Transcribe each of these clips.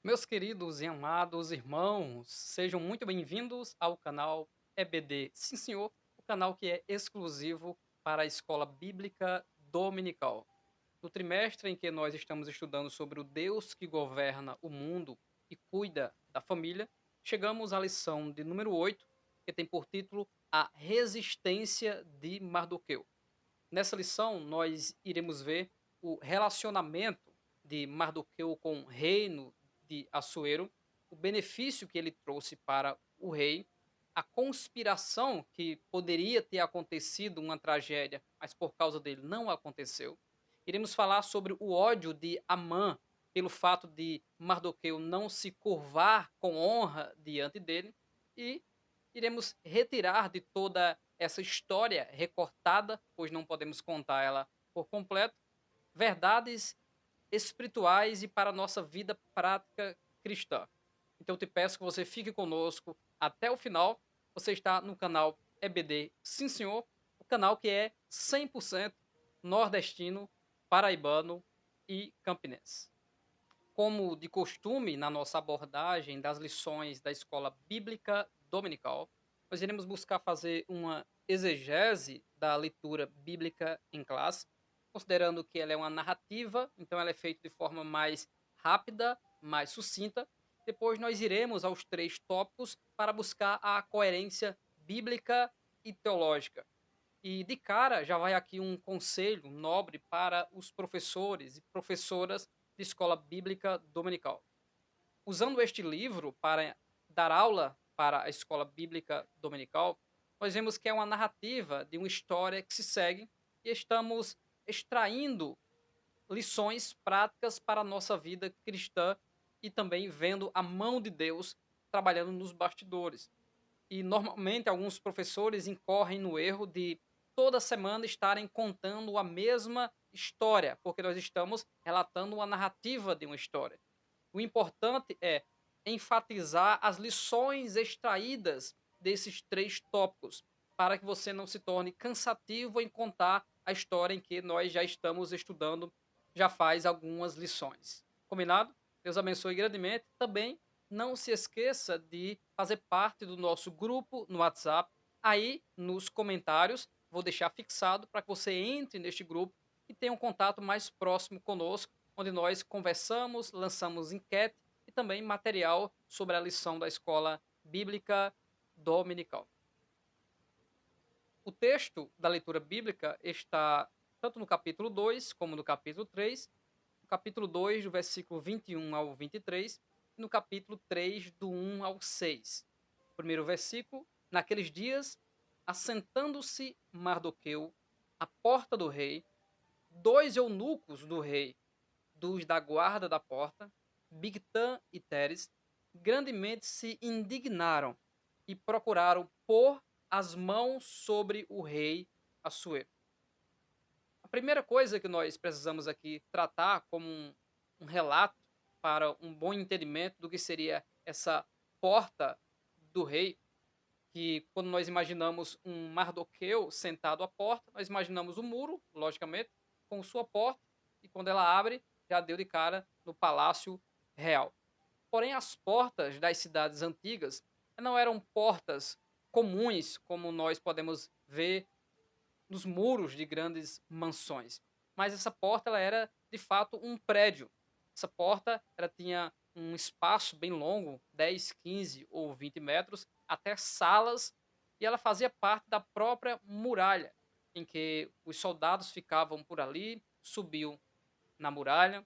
Meus queridos e amados irmãos, sejam muito bem-vindos ao canal EBD Sim Senhor, o canal que é exclusivo para a Escola Bíblica Dominical. No trimestre em que nós estamos estudando sobre o Deus que governa o mundo e cuida da família, chegamos à lição de número 8, que tem por título A Resistência de Mardoqueu. Nessa lição, nós iremos ver o relacionamento de Mardoqueu com o reino de Assuero, o benefício que ele trouxe para o rei, a conspiração que poderia ter acontecido uma tragédia, mas por causa dele não aconteceu. Iremos falar sobre o ódio de Amã pelo fato de Mardoqueu não se curvar com honra diante dele e iremos retirar de toda essa história recortada, pois não podemos contar ela por completo, verdades espirituais e para a nossa vida prática cristã. Então eu te peço que você fique conosco até o final. Você está no canal EBD Sim Senhor, o canal que é 100% nordestino, paraibano e campinense. Como de costume, na nossa abordagem das lições da escola bíblica dominical, nós iremos buscar fazer uma exegese da leitura bíblica em classe, considerando que ela é uma narrativa, então ela é feita de forma mais rápida, mais sucinta. Depois nós iremos aos três tópicos para buscar a coerência bíblica e teológica. E de cara já vai aqui um conselho nobre para os professores e professoras de escola bíblica dominical. Usando este livro para dar aula para a escola bíblica dominical, nós vemos que é uma narrativa de uma história que se segue e estamos extraindo lições práticas para a nossa vida cristã e também vendo a mão de Deus trabalhando nos bastidores. E normalmente alguns professores incorrem no erro de toda semana estarem contando a mesma história, porque nós estamos relatando uma narrativa de uma história. O importante é enfatizar as lições extraídas desses três tópicos, para que você não se torne cansativo em contar a história em que nós já estamos estudando já faz algumas lições. Combinado? Deus abençoe grandemente. Também não se esqueça de fazer parte do nosso grupo no WhatsApp. Aí, nos comentários, vou deixar fixado para que você entre neste grupo e tenha um contato mais próximo conosco, onde nós conversamos, lançamos enquete e também material sobre a lição da escola bíblica dominical. O texto da leitura bíblica está tanto no capítulo 2 como no capítulo 3. No capítulo 2, do versículo 21 ao 23, e no capítulo 3, do 1 ao 6. O primeiro versículo: Naqueles dias, assentando-se Mardoqueu à porta do rei, dois eunucos do rei, dos da guarda da porta, Bigtã e Teres, grandemente se indignaram e procuraram pôr as mãos sobre o rei Assuero. A primeira coisa que nós precisamos aqui tratar como um relato para um bom entendimento do que seria essa porta do rei, que quando nós imaginamos um Mardoqueu sentado à porta, nós imaginamos o muro, logicamente, com sua porta, e quando ela abre, já deu de cara no palácio real. Porém, as portas das cidades antigas não eram portas comuns, como nós podemos ver nos muros de grandes mansões. Mas essa porta ela era, de fato, um prédio. Essa porta ela tinha um espaço bem longo, 10, 15 ou 20 metros, até salas, e ela fazia parte da própria muralha, em que os soldados ficavam por ali, subiam na muralha.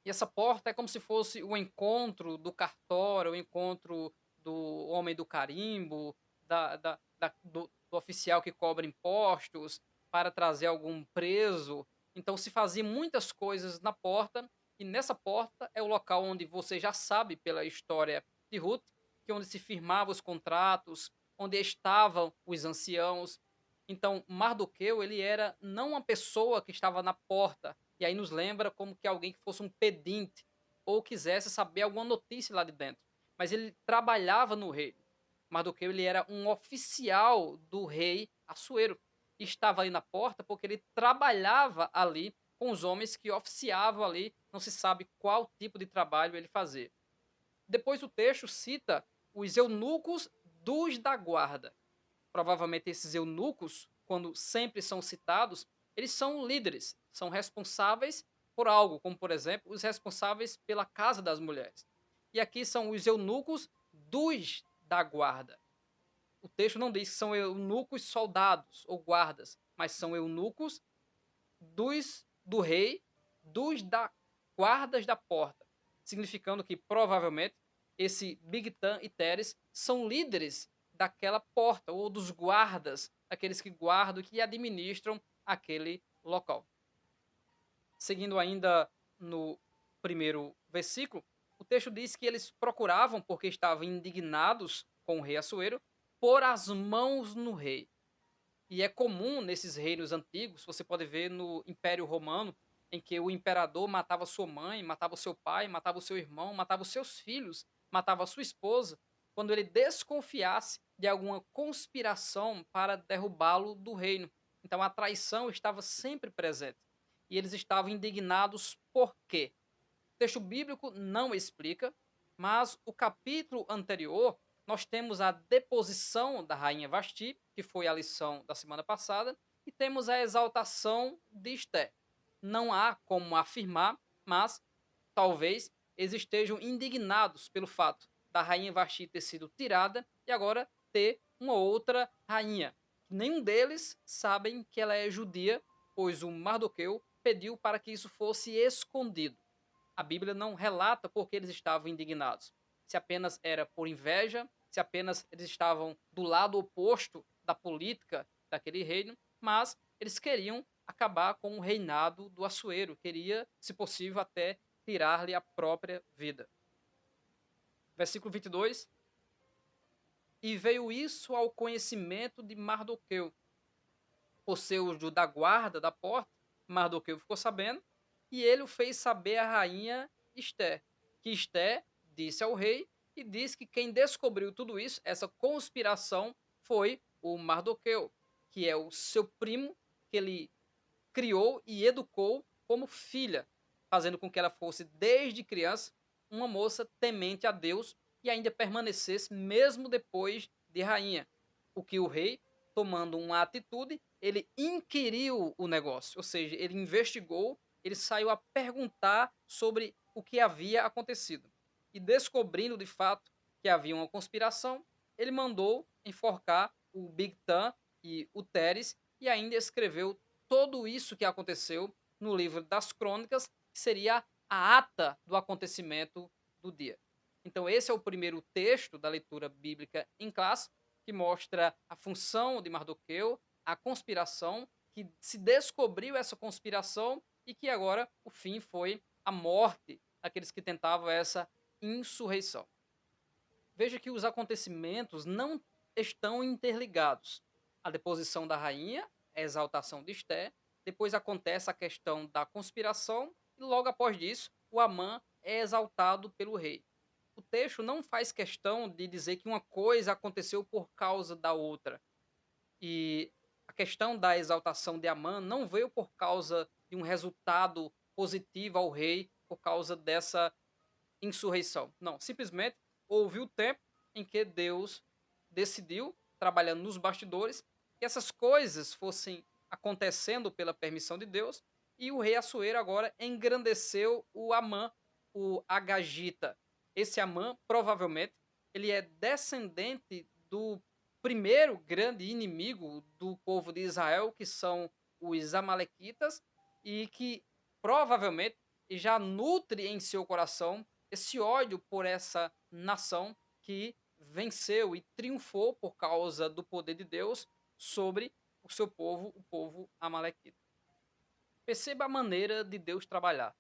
E essa porta é como se fosse o encontro do cartório, o encontro do homem do carimbo, do oficial que cobra impostos, para trazer algum preso. Então se fazia muitas coisas na porta, e nessa porta é o local onde você já sabe pela história de Ruth, que é onde se firmavam os contratos, onde estavam os anciãos. Então Mardoqueu, ele era não uma pessoa que estava na porta, e aí nos lembra como que alguém que fosse um pedinte ou quisesse saber alguma notícia lá de dentro. Mas ele trabalhava no reino. Mardoqueu ele era um oficial do rei Assuero. E estava ali na porta porque ele trabalhava ali com os homens que oficiavam ali, não se sabe qual tipo de trabalho ele fazia. Depois o texto cita os eunucos dos da guarda. Provavelmente esses eunucos, quando sempre são citados, eles são líderes, são responsáveis por algo, como por exemplo, os responsáveis pela casa das mulheres. E aqui são os eunucos dos da guarda. O texto não diz que são eunucos soldados ou guardas, mas são eunucos dos do rei, dos da guardas da porta, significando que provavelmente esse Bigtan e Teres são líderes daquela porta ou dos guardas, aqueles que guardam e que administram aquele local. Seguindo ainda no primeiro versículo, o texto diz que eles procuravam, porque estavam indignados com o rei Assuero, pôr as mãos no rei. E é comum nesses reinos antigos, você pode ver no Império Romano, em que o imperador matava sua mãe, matava o seu pai, matava o seu irmão, matava os seus filhos, matava a sua esposa, quando ele desconfiasse de alguma conspiração para derrubá-lo do reino. Então a traição estava sempre presente. E eles estavam indignados por quê? O texto bíblico não explica, mas o capítulo anterior nós temos a deposição da rainha Vasti, que foi a lição da semana passada, e temos a exaltação de Esté. Não há como afirmar, mas talvez eles estejam indignados pelo fato da rainha Vasti ter sido tirada e agora ter uma outra rainha. Nenhum deles sabem que ela é judia, pois o Mardoqueu pediu para que isso fosse escondido. A Bíblia não relata por que eles estavam indignados. Se apenas era por inveja, se apenas eles estavam do lado oposto da política daquele reino, mas eles queriam acabar com o reinado do Assuero, queria, se possível, até tirar-lhe a própria vida. Versículo 22. E veio isso ao conhecimento de Mardoqueu, por ser o da guarda da porta. Mardoqueu ficou sabendo, e ele o fez saber à rainha Esté, que Esté disse ao rei, e disse que quem descobriu tudo isso, essa conspiração, foi o Mardoqueu, que é o seu primo, que ele criou e educou como filha, fazendo com que ela fosse, desde criança, uma moça temente a Deus e ainda permanecesse mesmo depois de rainha. O que o rei, tomando uma atitude, ele inquiriu o negócio, ou seja, ele investigou, ele saiu a perguntar sobre o que havia acontecido. E descobrindo de fato que havia uma conspiração, ele mandou enforcar o Bigtan e o Teres e ainda escreveu tudo isso que aconteceu no livro das crônicas, que seria a ata do acontecimento do dia. Então, esse é o primeiro texto da leitura bíblica em classe, que mostra a função de Mardoqueu, a conspiração, que se descobriu essa conspiração e que agora o fim foi a morte daqueles que tentavam essa insurreição. Veja que os acontecimentos não estão interligados. A deposição da rainha, a exaltação de Esté, depois acontece a questão da conspiração e logo após disso o Amã é exaltado pelo rei. O texto não faz questão de dizer que uma coisa aconteceu por causa da outra. E a questão da exaltação de Amã não veio por causa de um resultado positivo ao rei por causa dessa insurreição. Não, simplesmente houve o tempo em que Deus decidiu, trabalhando nos bastidores, que essas coisas fossem acontecendo pela permissão de Deus, e o rei Assuero agora engrandeceu o Amã, o Agagita. Esse Amã, provavelmente, ele é descendente do primeiro grande inimigo do povo de Israel, que são os Amalequitas, e que provavelmente já nutre em seu coração esse ódio por essa nação que venceu e triunfou por causa do poder de Deus sobre o seu povo, o povo amalequita. Perceba a maneira de Deus trabalhar.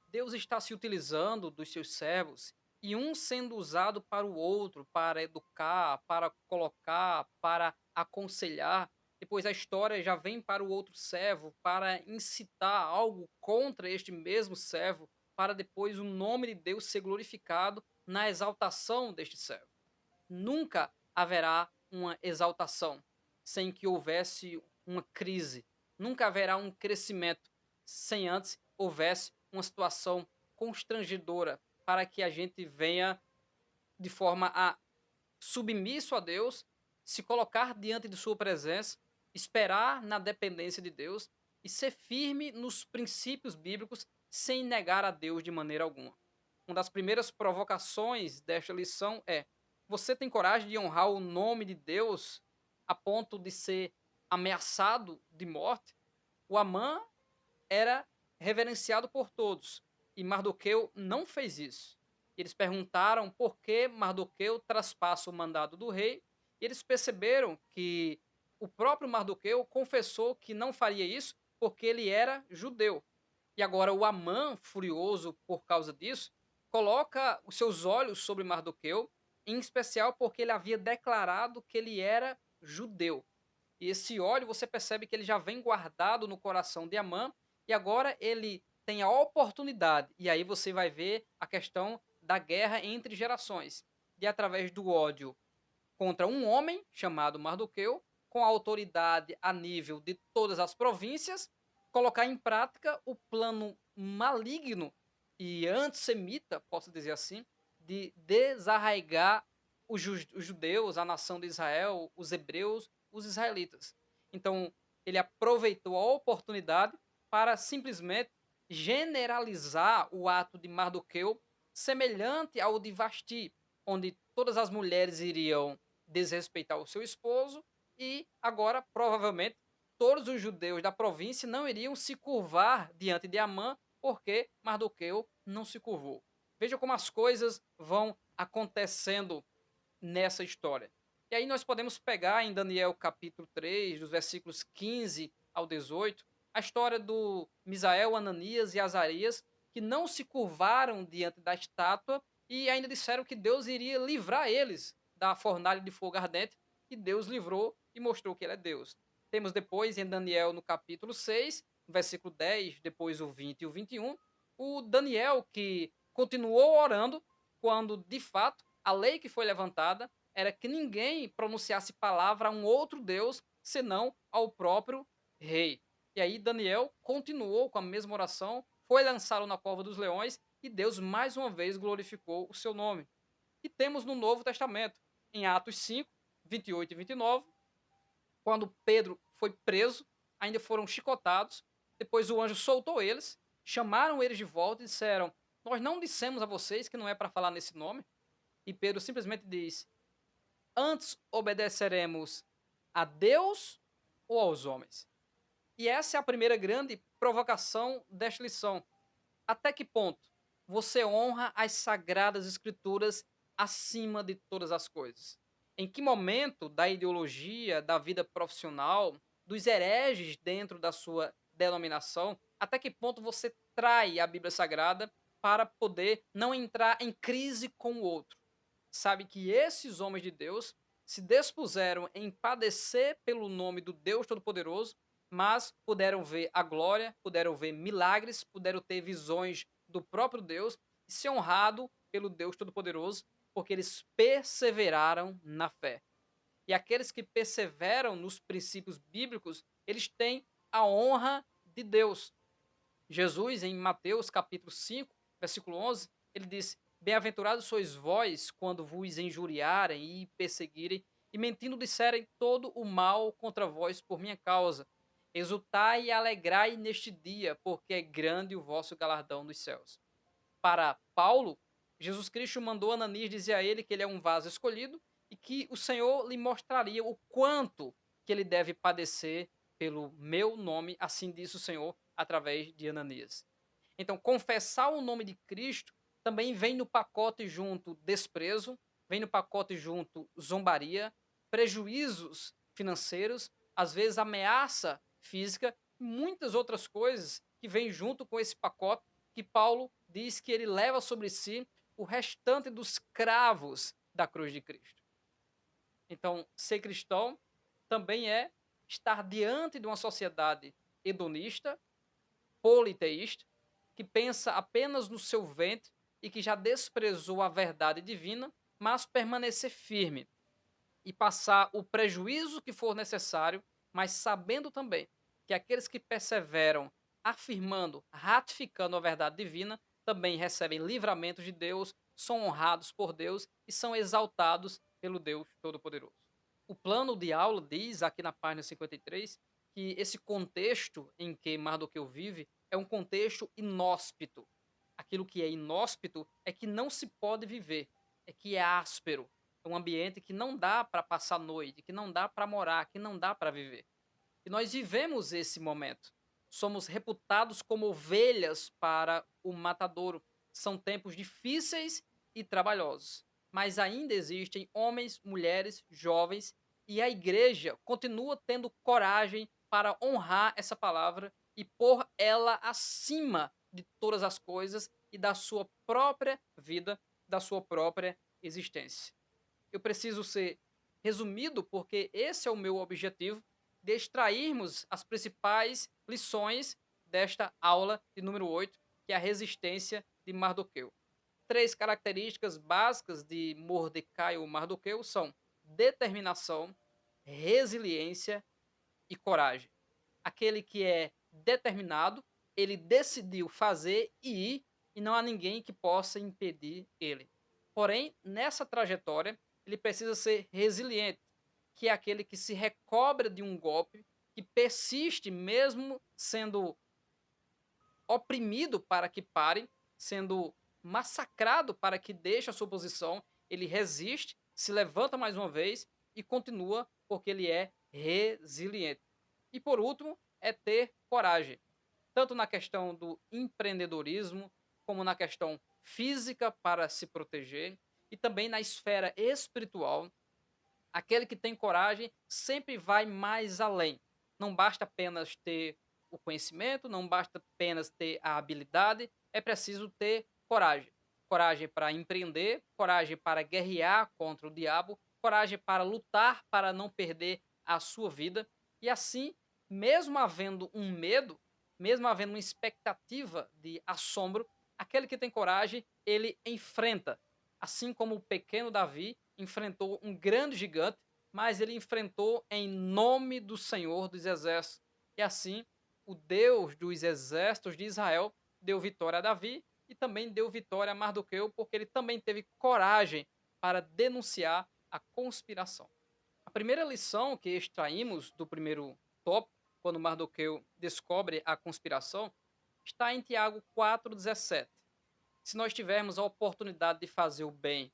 Deus está se utilizando dos seus servos e um sendo usado para o outro, para educar, para colocar, para aconselhar. Depois a história já vem para o outro servo, para incitar algo contra este mesmo servo, para depois o nome de Deus ser glorificado na exaltação deste servo. Nunca haverá uma exaltação sem que houvesse uma crise. Nunca haverá um crescimento sem antes houvesse uma situação constrangedora para que a gente venha de forma a submisso a Deus, se colocar diante de sua presença, esperar na dependência de Deus e ser firme nos princípios bíblicos sem negar a Deus de maneira alguma. Uma das primeiras provocações desta lição é: você tem coragem de honrar o nome de Deus a ponto de ser ameaçado de morte? O Amã era reverenciado por todos e Mardoqueu não fez isso. Eles perguntaram por que Mardoqueu traspassa o mandado do rei, e eles perceberam que o próprio Mardoqueu confessou que não faria isso porque ele era judeu. E agora o Amã, furioso por causa disso, coloca os seus olhos sobre Mardoqueu, em especial porque ele havia declarado que ele era judeu. E esse ódio você percebe que ele já vem guardado no coração de Amã, e agora ele tem a oportunidade, e aí você vai ver a questão da guerra entre gerações, de através do ódio contra um homem chamado Mardoqueu, com autoridade a nível de todas as províncias, colocar em prática o plano maligno e antissemita, posso dizer assim, de desarraigar os judeus, a nação de Israel, os hebreus, os israelitas. Então, ele aproveitou a oportunidade para simplesmente generalizar o ato de Mardoqueu, semelhante ao de Vasti, onde todas as mulheres iriam desrespeitar o seu esposo e agora provavelmente todos os judeus da província não iriam se curvar diante de Amã porque Mardoqueu não se curvou. Veja como as coisas vão acontecendo nessa história. E aí nós podemos pegar em Daniel capítulo 3, dos versículos 15 ao 18, a história do Misael, Ananias e Azarias, que não se curvaram diante da estátua e ainda disseram que Deus iria livrar eles da fornalha de fogo ardente, e Deus livrou e mostrou que ele é Deus. Temos depois em Daniel no capítulo 6, versículo 10, depois o 20 e o 21, o Daniel que continuou orando quando, de fato, a lei que foi levantada era que ninguém pronunciasse palavra a um outro Deus senão ao próprio rei. E aí Daniel continuou com a mesma oração, foi lançado na cova dos leões e Deus mais uma vez glorificou o seu nome. E temos no Novo Testamento, em Atos 5, 28 e 29, quando Pedro foi preso, ainda foram chicotados, depois o anjo soltou eles, chamaram eles de volta e disseram: Nós não dissemos a vocês que não é para falar nesse nome? E Pedro simplesmente diz: Antes obedeceremos a Deus ou aos homens? E essa é a primeira grande provocação desta lição. Até que ponto você honra as sagradas escrituras acima de todas as coisas? Em que momento da ideologia, da vida profissional, dos hereges dentro da sua denominação, até que ponto você trai a Bíblia Sagrada para poder não entrar em crise com o outro? Sabe que esses homens de Deus se dispuseram em padecer pelo nome do Deus Todo-Poderoso, mas puderam ver a glória, puderam ver milagres, puderam ter visões do próprio Deus e ser honrado pelo Deus Todo-Poderoso, porque eles perseveraram na fé. E aqueles que perseveram nos princípios bíblicos, eles têm a honra de Deus. Jesus, em Mateus capítulo 5, versículo 11, ele diz: Bem-aventurados sois vós quando vos injuriarem e perseguirem, e mentindo disserem todo o mal contra vós por minha causa. Exultai e alegrai neste dia, porque é grande o vosso galardão nos céus. Para Paulo, Jesus Cristo mandou Ananias dizer a ele que ele é um vaso escolhido e que o Senhor lhe mostraria o quanto que ele deve padecer pelo meu nome, assim disse o Senhor através de Ananias. Então, confessar o nome de Cristo também vem no pacote junto desprezo, vem no pacote junto zombaria, prejuízos financeiros, às vezes ameaça física, e muitas outras coisas que vêm junto com esse pacote que Paulo diz que ele leva sobre si o restante dos cravos da cruz de Cristo. Então, ser cristão também é estar diante de uma sociedade hedonista, politeísta, que pensa apenas no seu ventre e que já desprezou a verdade divina, mas permanecer firme e passar o prejuízo que for necessário, mas sabendo também que aqueles que perseveram, afirmando, ratificando a verdade divina, também recebem livramentos de Deus, são honrados por Deus e são exaltados pelo Deus Todo-Poderoso. O plano de aula diz aqui na página 53 que esse contexto em que Mardoqueu vive é um contexto inóspito. Aquilo que é inóspito é que não se pode viver, é que é áspero, é um ambiente que não dá para passar noite, que não dá para morar, que não dá para viver. E nós vivemos esse momento. Somos reputados como ovelhas para o matadouro. São tempos difíceis e trabalhosos. Mas ainda existem homens, mulheres, jovens, e a igreja continua tendo coragem para honrar essa palavra e pôr ela acima de todas as coisas e da sua própria vida, da sua própria existência. Eu preciso ser resumido porque esse é o meu objetivo de extrairmos as principais lições desta aula de número 8, que é a resistência de Mardoqueu. Três características básicas de Mordecai ou Mardoqueu são determinação, resiliência e coragem. Aquele que é determinado, ele decidiu fazer e ir, e não há ninguém que possa impedir ele. Porém, nessa trajetória, ele precisa ser resiliente, que é aquele que se recobra de um golpe, que persiste mesmo sendo oprimido para que pare, sendo massacrado para que deixe a sua posição, ele resiste, se levanta mais uma vez e continua porque ele é resiliente. E por último, é ter coragem, tanto na questão do empreendedorismo, como na questão física para se proteger e também na esfera espiritual. Aquele que tem coragem sempre vai mais além. Não basta apenas ter o conhecimento, não basta apenas ter a habilidade, é preciso ter coragem. Coragem para empreender, coragem para guerrear contra o diabo, coragem para lutar para não perder a sua vida. E assim, mesmo havendo um medo, mesmo havendo uma expectativa de assombro, aquele que tem coragem, ele enfrenta. Assim como o pequeno Davi enfrentou um grande gigante, mas ele enfrentou em nome do Senhor dos Exércitos. E assim, o Deus dos exércitos de Israel deu vitória a Davi e também deu vitória a Mardoqueu, porque ele também teve coragem para denunciar a conspiração. A primeira lição que extraímos do primeiro tópico, quando Mardoqueu descobre a conspiração, está em Tiago 4,17. Se nós tivermos a oportunidade de fazer o bem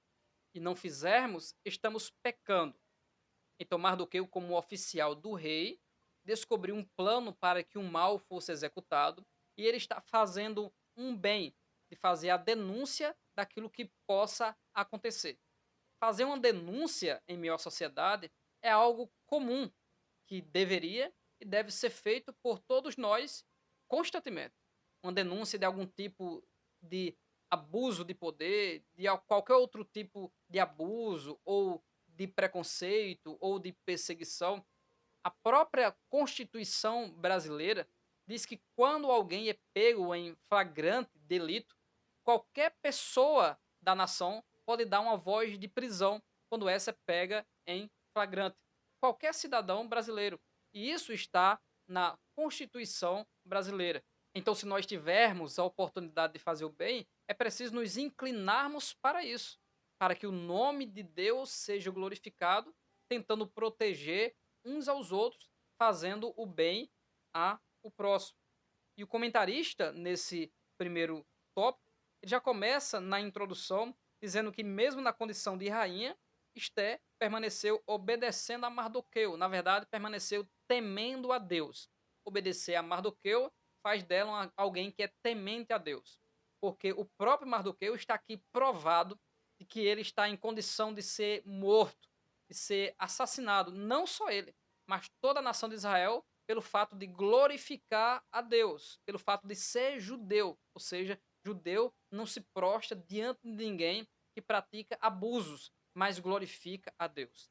e não fizermos, estamos pecando. Então Mardoqueu, como oficial do rei, descobriu um plano para que o mal fosse executado e ele está fazendo um bem, de fazer a denúncia daquilo que possa acontecer. Fazer uma denúncia em meio à sociedade é algo comum, que deveria e deve ser feito por todos nós constantemente. Uma denúncia de algum tipo de abuso de poder, de qualquer outro tipo de abuso ou de preconceito ou de perseguição. A própria Constituição brasileira diz que quando alguém é pego em flagrante delito, qualquer pessoa da nação pode dar uma voz de prisão quando essa é pega em flagrante. Qualquer cidadão brasileiro. E isso está na Constituição brasileira. Então, se nós tivermos a oportunidade de fazer o bem, é preciso nos inclinarmos para isso, para que o nome de Deus seja glorificado, tentando proteger uns aos outros, fazendo o bem ao próximo. E o comentarista, nesse primeiro tópico, ele já começa na introdução dizendo que, mesmo na condição de rainha, Esté permaneceu obedecendo a Mardoqueu. Na verdade, permaneceu temendo a Deus. Obedecer a Mardoqueu faz dela alguém que é temente a Deus. Porque o próprio Mardoqueu está aqui provado de que ele está em condição de ser morto, de ser assassinado. Não só ele, mas toda a nação de Israel, pelo fato de glorificar a Deus, pelo fato de ser judeu, ou seja, judeu não se prostra diante de ninguém que pratica abusos, mas glorifica a Deus.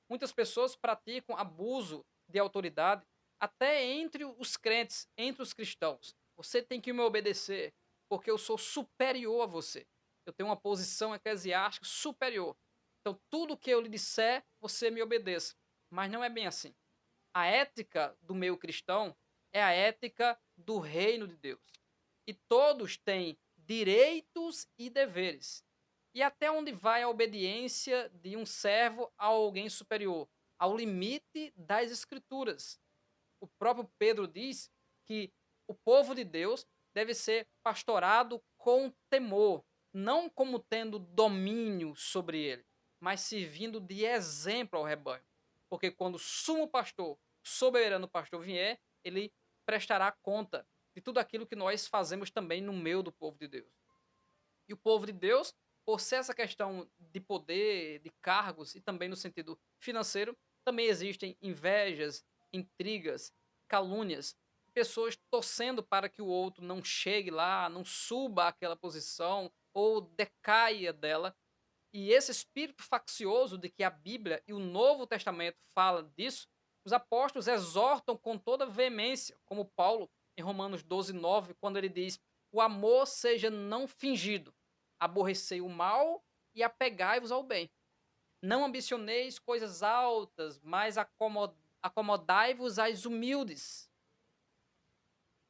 Muitas pessoas praticam abuso de autoridade até entre os crentes, entre os cristãos. Você tem que me obedecer, porque eu sou superior a você. Eu tenho uma posição eclesiástica superior. Então, tudo que eu lhe disser, você me obedeça. Mas não é bem assim. A ética do meio cristão é a ética do reino de Deus. E todos têm direitos e deveres. E até onde vai a obediência de um servo a alguém superior? Ao limite das Escrituras. O próprio Pedro diz que o povo de Deus deve ser pastorado com temor, não como tendo domínio sobre ele, mas servindo de exemplo ao rebanho. Porque quando o sumo pastor, soberano pastor vier, ele prestará conta de tudo aquilo que nós fazemos também no meio do povo de Deus. E o povo de Deus, por ser essa questão de poder, de cargos e também no sentido financeiro, também existem invejas, intrigas, calúnias, pessoas torcendo para que o outro não chegue lá, não suba àquela posição ou decaia dela. E esse espírito faccioso de que a Bíblia e o Novo Testamento fala disso, os apóstolos exortam com toda veemência, como Paulo em Romanos 12:9, quando ele diz: "O amor seja não fingido, aborrecei o mal e apegai-vos ao bem. Não ambicioneis coisas altas, mas acomodai-vos às humildes."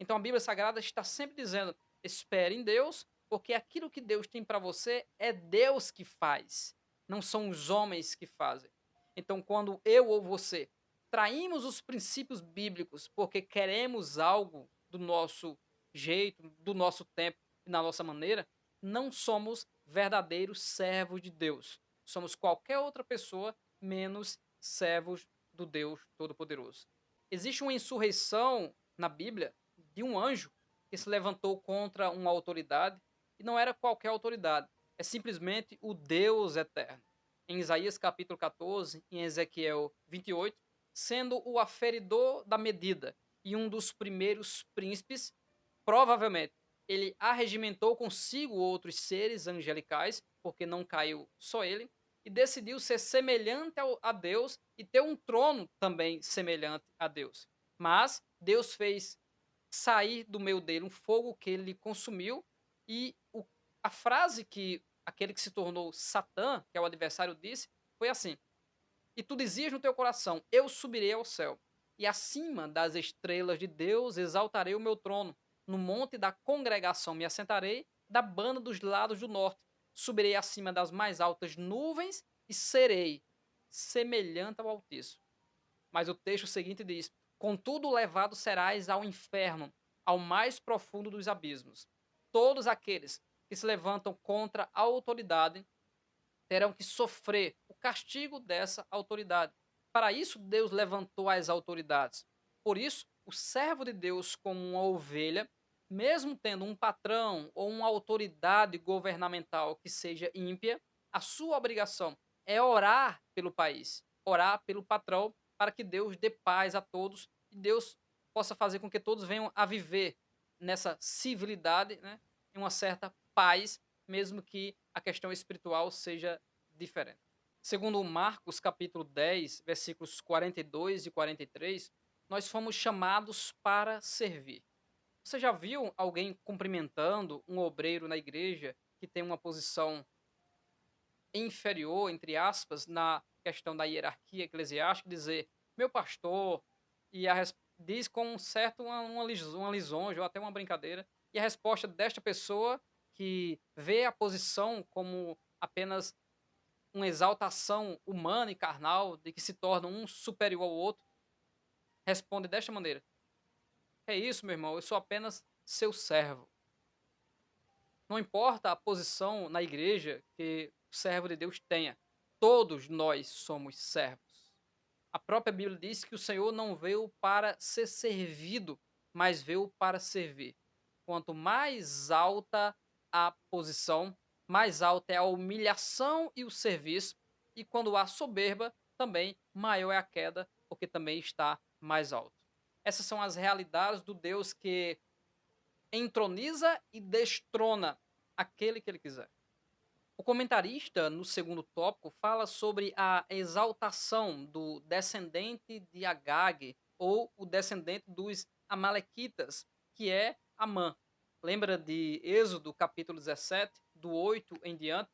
Então a Bíblia Sagrada está sempre dizendo: espere em Deus, porque aquilo que Deus tem para você é Deus que faz, não são os homens que fazem. Então, quando eu ou você traímos os princípios bíblicos porque queremos algo do nosso jeito, do nosso tempo e na nossa maneira, não somos verdadeiros servos de Deus. Somos qualquer outra pessoa menos servos do Deus Todo-Poderoso. Existe uma insurreição na Bíblia de um anjo que se levantou contra uma autoridade, e não era qualquer autoridade, é simplesmente o Deus eterno. Em Isaías capítulo 14, em Ezequiel 28, sendo o aferidor da medida e um dos primeiros príncipes, provavelmente ele arregimentou consigo outros seres angelicais, porque não caiu só ele, e decidiu ser semelhante a Deus e ter um trono também semelhante a Deus. Mas Deus fez sair do meio dele um fogo que ele consumiu, e a frase que aquele que se tornou Satã, que é o adversário, disse, foi assim: "E tu dizias no teu coração, eu subirei ao céu, e acima das estrelas de Deus exaltarei o meu trono. No monte da congregação me assentarei, da banda dos lados do norte. Subirei acima das mais altas nuvens e serei semelhante ao Altíssimo." Mas o texto seguinte diz: "Contudo, levado serás ao inferno, ao mais profundo dos abismos. Todos aqueles que se levantam contra a autoridade terão que sofrer o castigo dessa autoridade. Para isso, Deus levantou as autoridades. Por isso, o servo de Deus, como uma ovelha, mesmo tendo um patrão ou uma autoridade governamental que seja ímpia, a sua obrigação é orar pelo país, orar pelo patrão, para que Deus dê paz a todos e Deus possa fazer com que todos venham a viver nessa civilidade, né, em uma certa paz, mesmo que a questão espiritual seja diferente. Segundo Marcos capítulo 10, versículos 42 e 43, nós fomos chamados para servir. Você já viu alguém cumprimentando um obreiro na igreja que tem uma posição inferior, entre aspas, na questão da hierarquia eclesiástica, dizer meu pastor, e diz com um certo uma lisonja ou até uma brincadeira, e a resposta desta pessoa que vê a posição como apenas uma exaltação humana e carnal, de que se torna um superior ao outro, responde desta maneira: "É isso, meu irmão, eu sou apenas seu servo." Não importa a posição na igreja que o servo de Deus tenha, todos nós somos servos. A própria Bíblia diz que o Senhor não veio para ser servido, mas veio para servir. Quanto mais alta a posição, mais alta é a humilhação e o serviço, e quando há soberba, também maior é a queda, porque também está mais alto. Essas são as realidades do Deus que entroniza e destrona aquele que ele quiser. O comentarista, no segundo tópico, fala sobre a exaltação do descendente de Agag, ou o descendente dos Amalequitas, que é Amã. Lembra de Êxodo capítulo 17, do 8 em diante,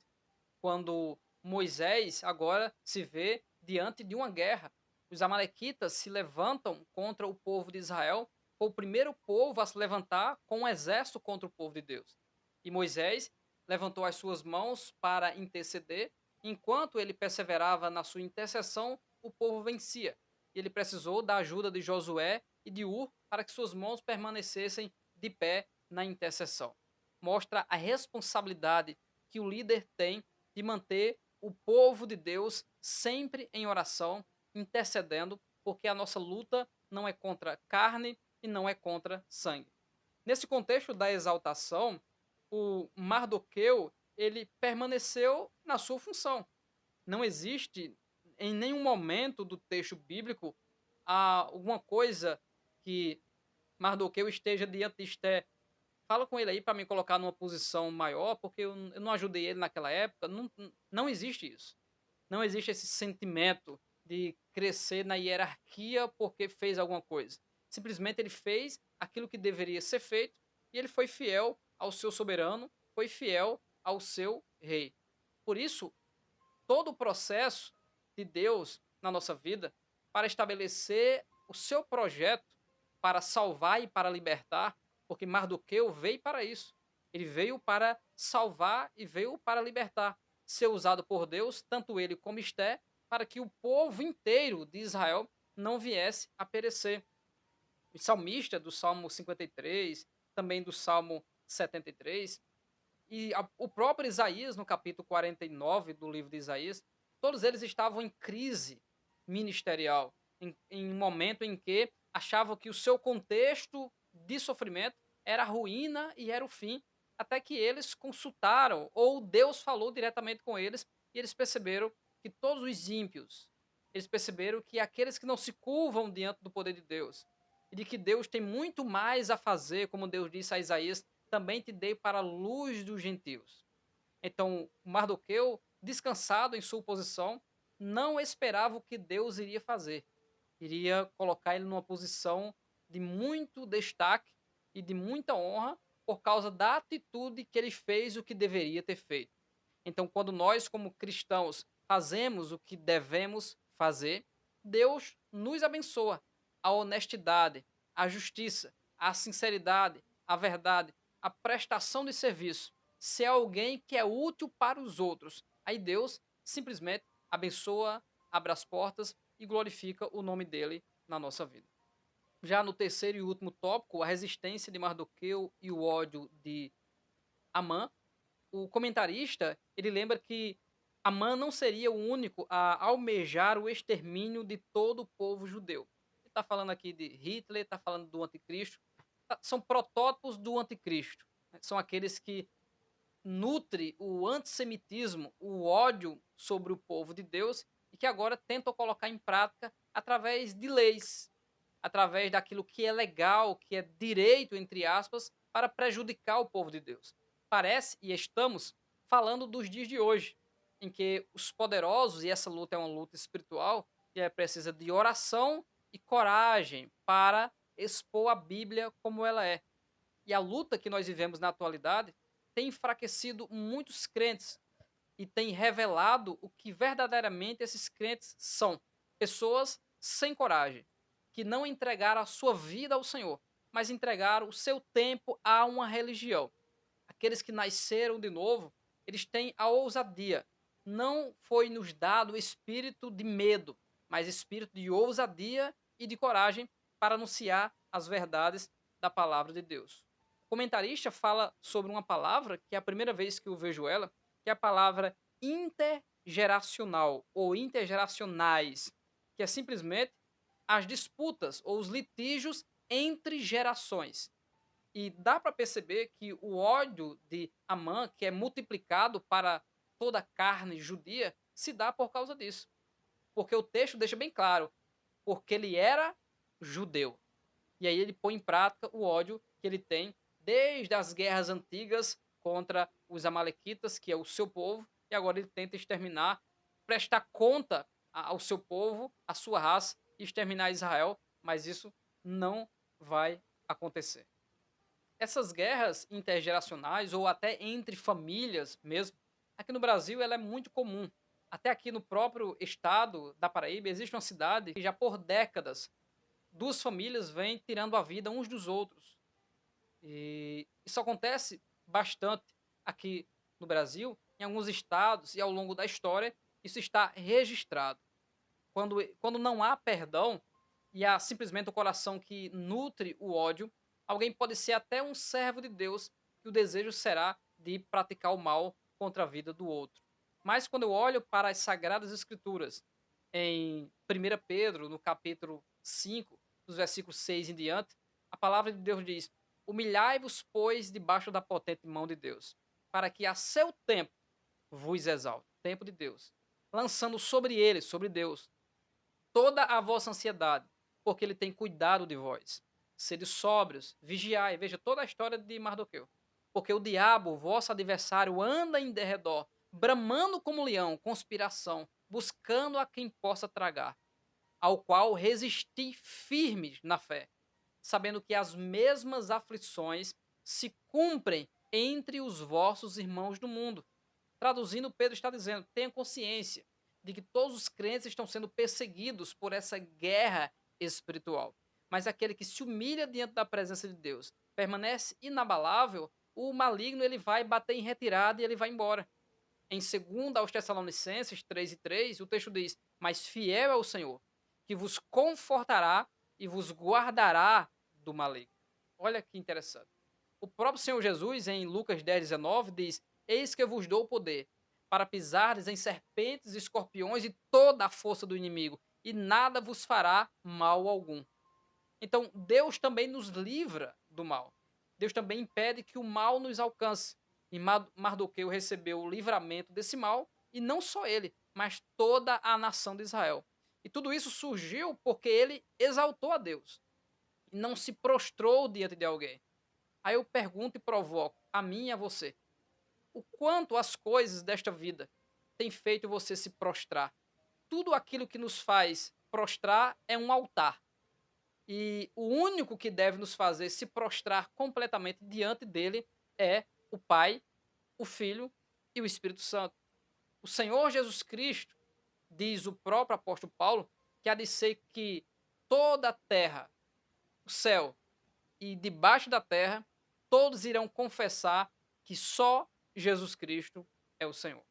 quando Moisés agora se vê diante de uma guerra. Os Amalequitas se levantam contra o povo de Israel, foi o primeiro povo a se levantar com um exército contra o povo de Deus. E Moisés levantou as suas mãos para interceder. Enquanto ele perseverava na sua intercessão, o povo vencia. E ele precisou da ajuda de Josué e de Ur para que suas mãos permanecessem de pé na intercessão. Mostra a responsabilidade que o líder tem de manter o povo de Deus sempre em oração, intercedendo, porque a nossa luta não é contra carne e não é contra sangue. Nesse contexto da exaltação, o Mardoqueu, ele permaneceu na sua função. Não existe em nenhum momento do texto bíblico alguma coisa que Mardoqueu esteja diante de Esté. Fala com ele aí para me colocar numa posição maior, porque eu não ajudei ele naquela época. Não, não existe isso. Não existe esse sentimento de crescer na hierarquia porque fez alguma coisa. Simplesmente ele fez aquilo que deveria ser feito e ele foi fiel ao seu soberano, foi fiel ao seu rei. Por isso, todo o processo de Deus na nossa vida para estabelecer o seu projeto para salvar e para libertar, porque Mardoqueu veio para isso. Ele veio para salvar e veio para libertar, ser usado por Deus, tanto ele como Esté, para que o povo inteiro de Israel não viesse a perecer. O salmista do Salmo 53, também do Salmo 73, o próprio Isaías, no capítulo 49 do livro de Isaías, todos eles estavam em crise ministerial, em um momento em que achavam que o seu contexto de sofrimento era a ruína e era o fim, até que eles consultaram, ou Deus falou diretamente com eles, e eles perceberam que todos os ímpios, eles perceberam que aqueles que não se curvam diante do poder de Deus, e de que Deus tem muito mais a fazer, como Deus disse a Isaías, também te dei para a luz dos gentios. Então, Mardoqueu, descansado em sua posição, não esperava o que Deus iria fazer. Iria colocar ele numa posição de muito destaque e de muita honra por causa da atitude que ele fez o que deveria ter feito. Então, quando nós, como cristãos, fazemos o que devemos fazer, Deus nos abençoa. A honestidade, a justiça, a sinceridade, a verdade, a prestação de serviço, ser alguém que é útil para os outros. Aí Deus simplesmente abençoa, abre as portas e glorifica o nome dele na nossa vida. Já no terceiro e último tópico, a resistência de Mardoqueu e o ódio de Amã, o comentarista ele lembra que Amã não seria o único a almejar o extermínio de todo o povo judeu. Ele está falando aqui de Hitler, está falando do anticristo. São protótipos do anticristo. Né? São aqueles que nutrem o antissemitismo, o ódio sobre o povo de Deus e que agora tentam colocar em prática através de leis, através daquilo que é legal, que é direito, entre aspas, para prejudicar o povo de Deus. Parece, e estamos falando dos dias de hoje, em que os poderosos, e essa luta é uma luta espiritual, que precisa de oração e coragem para expor a Bíblia como ela é. E a luta que nós vivemos na atualidade tem enfraquecido muitos crentes e tem revelado o que verdadeiramente esses crentes são. Pessoas sem coragem, que não entregaram a sua vida ao Senhor, mas entregaram o seu tempo a uma religião. Aqueles que nasceram de novo, eles têm a ousadia. Não foi nos dado o espírito de medo, mas espírito de ousadia e de coragem para anunciar as verdades da palavra de Deus. O comentarista fala sobre uma palavra que é a primeira vez que eu vejo ela, que é a palavra intergeracional ou intergeracionais, que é simplesmente as disputas ou os litígios entre gerações. E dá para perceber que o ódio de Amã, que é multiplicado para toda a carne judia, se dá por causa disso. Porque o texto deixa bem claro, porque ele era judeu. E aí ele põe em prática o ódio que ele tem desde as guerras antigas contra os amalequitas, que é o seu povo, e agora ele tenta exterminar, prestar conta ao seu povo, à sua raça, e exterminar Israel, mas isso não vai acontecer. Essas guerras intergeracionais ou até entre famílias mesmo, aqui no Brasil ela é muito comum. Até aqui no próprio estado da Paraíba existe uma cidade que já por décadas duas famílias vêm tirando a vida uns dos outros. E isso acontece bastante aqui no Brasil, em alguns estados e ao longo da história, isso está registrado. Quando não há perdão e há simplesmente o coração que nutre o ódio, alguém pode ser até um servo de Deus e o desejo será de praticar o mal contra a vida do outro. Mas quando eu olho para as Sagradas Escrituras, em 1 Pedro, no capítulo 5, dos versículos 6 em diante, a palavra de Deus diz: Humilhai-vos, pois, debaixo da potente mão de Deus, para que a seu tempo vos exalte, tempo de Deus, lançando sobre ele, sobre Deus, toda a vossa ansiedade, porque ele tem cuidado de vós. Sede sóbrios, vigiai. Veja toda a história de Mardoqueu. Porque o diabo, vosso adversário, anda em derredor, bramando como leão, conspiração, buscando a quem possa tragar, ao qual resisti firmes na fé, sabendo que as mesmas aflições se cumprem entre os vossos irmãos do mundo. Traduzindo, Pedro está dizendo: tenha consciência de que todos os crentes estão sendo perseguidos por essa guerra espiritual. Mas aquele que se humilha diante da presença de Deus, permanece inabalável, o maligno ele vai bater em retirada e ele vai embora. Em 2 aos Tessalonicenses 3:3, o texto diz: Mas fiel é o Senhor, que vos confortará e vos guardará do maligno. Olha que interessante. O próprio Senhor Jesus, em Lucas 10:19, diz: Eis que vos dou o poder para pisardes em serpentes, escorpiões e toda a força do inimigo, e nada vos fará mal algum. Então, Deus também nos livra do mal. Deus também impede que o mal nos alcance. E Mardoqueu recebeu o livramento desse mal, e não só ele, mas toda a nação de Israel. E tudo isso surgiu porque ele exaltou a Deus e não se prostrou diante de alguém. Aí eu pergunto e provoco a mim e a você: o quanto as coisas desta vida têm feito você se prostrar? Tudo aquilo que nos faz prostrar é um altar. E o único que deve nos fazer se prostrar completamente diante dele é o Pai, o Filho e o Espírito Santo. O Senhor Jesus Cristo, diz o próprio apóstolo Paulo, que há de ser que toda a terra, o céu e debaixo da terra, todos irão confessar que só Jesus Cristo é o Senhor.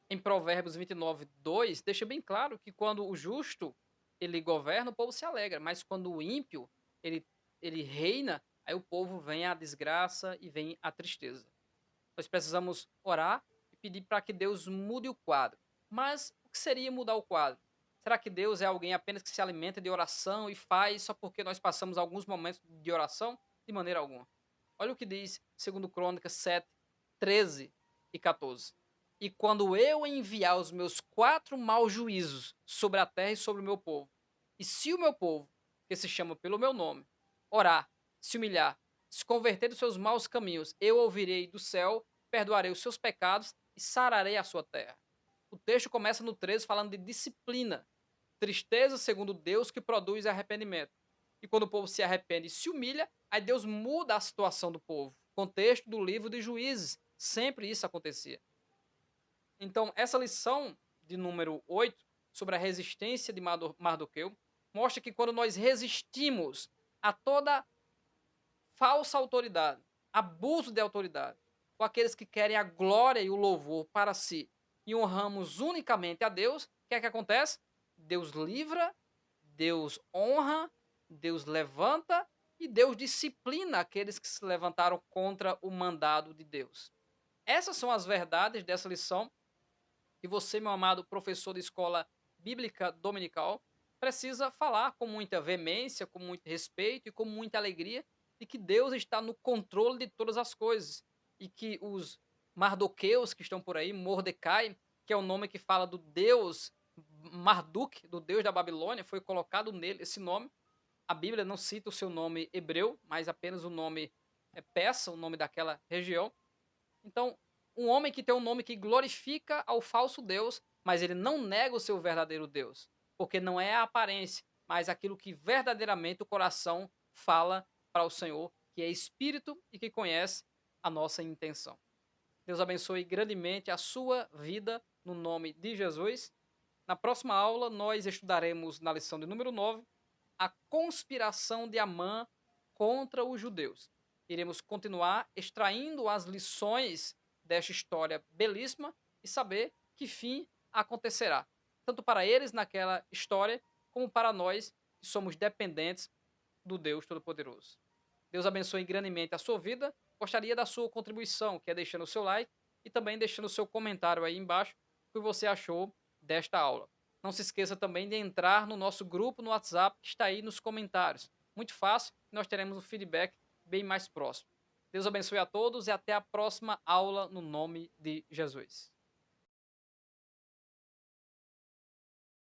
Em Provérbios 29:2, deixa bem claro que quando o justo ele governa, o povo se alegra, mas quando o ímpio ele, ele reina, aí o povo vem a desgraça e vem a tristeza. Nós precisamos orar e pedir para que Deus mude o quadro. Mas o que seria mudar o quadro? Será que Deus é alguém apenas que se alimenta de oração e faz só porque nós passamos alguns momentos de oração? De maneira alguma. Olha o que diz 2 Crônicas 7, 13 e 14. E quando eu enviar os meus 4 maus juízos sobre a terra e sobre o meu povo, e se o meu povo, que se chama pelo meu nome, orar, se humilhar, se converter dos seus maus caminhos, eu ouvirei do céu, perdoarei os seus pecados e sararei a sua terra. O texto começa no 13 falando de disciplina, tristeza segundo Deus que produz arrependimento. E quando o povo se arrepende e se humilha, aí Deus muda a situação do povo. Contexto do livro de Juízes, sempre isso acontecia. Então, essa lição de número 8 sobre a resistência de Mardoqueu mostra que quando nós resistimos a toda falsa autoridade, abuso de autoridade, ou aqueles que querem a glória e o louvor para si e honramos unicamente a Deus, o que é que acontece? Deus livra, Deus honra, Deus levanta e Deus disciplina aqueles que se levantaram contra o mandado de Deus. Essas são as verdades dessa lição que você, meu amado professor de escola bíblica dominical, precisa falar com muita veemência, com muito respeito e com muita alegria de que Deus está no controle de todas as coisas e que os Mardoqueus que estão por aí, Mordecai, que é o nome que fala do Deus Marduk, do Deus da Babilônia, foi colocado nele esse nome. A Bíblia não cita o seu nome hebreu, mas apenas o nome persa, o nome daquela região. Então, um homem que tem um nome que glorifica ao falso Deus, mas ele não nega o seu verdadeiro Deus, porque não é a aparência, mas aquilo que verdadeiramente o coração fala para o Senhor, que é espírito e que conhece a nossa intenção. Deus abençoe grandemente a sua vida no nome de Jesus. Na próxima aula, nós estudaremos na lição de número 9 a conspiração de Amã contra os judeus. Iremos continuar extraindo as lições desta história belíssima e saber que fim acontecerá, tanto para eles naquela história, como para nós que somos dependentes do Deus Todo-Poderoso. Deus abençoe grandemente a sua vida. Gostaria da sua contribuição, que é deixando o seu like e também deixando o seu comentário aí embaixo, o que você achou desta aula. Não se esqueça também de entrar no nosso grupo no WhatsApp, que está aí nos comentários. Muito fácil, nós teremos um feedback bem mais próximo. Deus abençoe a todos e até a próxima aula no nome de Jesus.